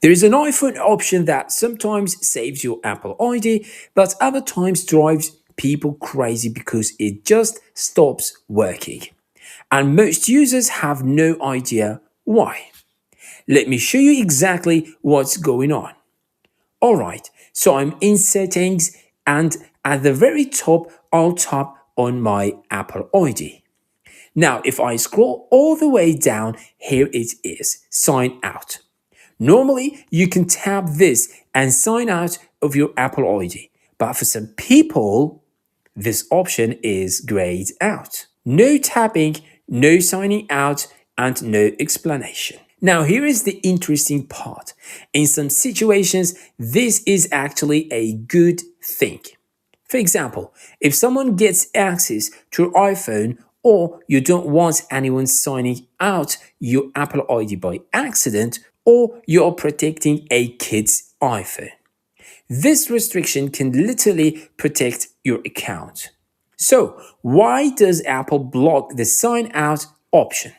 There is an iPhone option that sometimes saves your Apple ID, but other times drives people crazy because it just stops working. And most users have no idea why. Let me show you exactly what's going on. Alright, so I'm in settings and at the very top, I'll tap on my Apple ID. Now, if I scroll all the way down, here it is, sign out. Normally, you can tap this and sign out of your Apple ID, but for some people, this option is grayed out. No tapping, no signing out, and no explanation. Now, here is the interesting part. In some situations, this is actually a good thing. For example, if someone gets access to your iPhone or you don't want anyone signing out your Apple ID by accident, or you're protecting a kid's iPhone. This restriction can literally protect your account. So, why does Apple block the sign out option?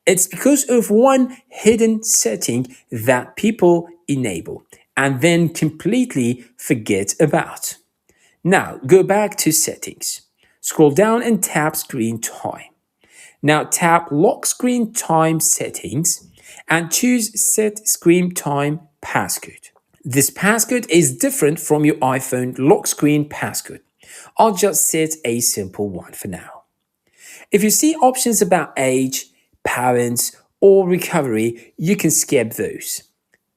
It's because of one hidden setting that people enable and then completely forget about. Now, go back to settings. Scroll down and tap screen time. Now tap lock screen time settings and choose set screen time passcode. This passcode is different from your iPhone lock screen passcode. I'll just set a simple one for now. If you see options about age, parents, or recovery, you can skip those.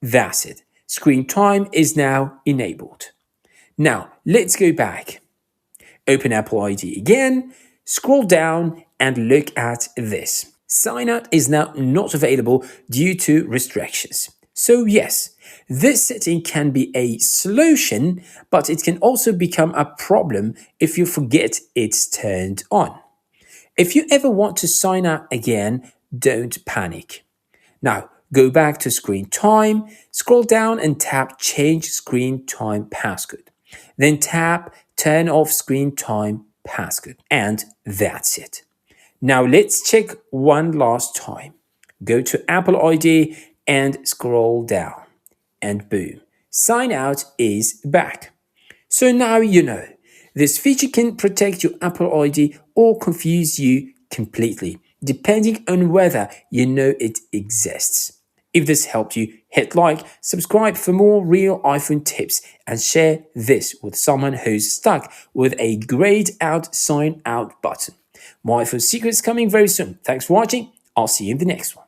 That's it. Screen time is now enabled. Now, let's go back. Open Apple ID again, scroll down and look at this. Sign out is now not available due to restrictions. So yes, this setting can be a solution, but it can also become a problem if you forget it's turned on. If you ever want to sign out again, don't panic. Now, go back to screen time, scroll down and tap change screen time passcode. Then tap turn off screen time passcode. And that's it. Now let's check one last time. Go to Apple ID and scroll down. And boom, sign out is back. So now you know. This feature can protect your Apple ID or confuse you completely, depending on whether you know it exists. If this helped you, hit like, subscribe for more real iPhone tips, and share this with someone who's stuck with a grayed out sign out button. More iPhone secrets coming very soon. Thanks for watching. I'll see you in the next one.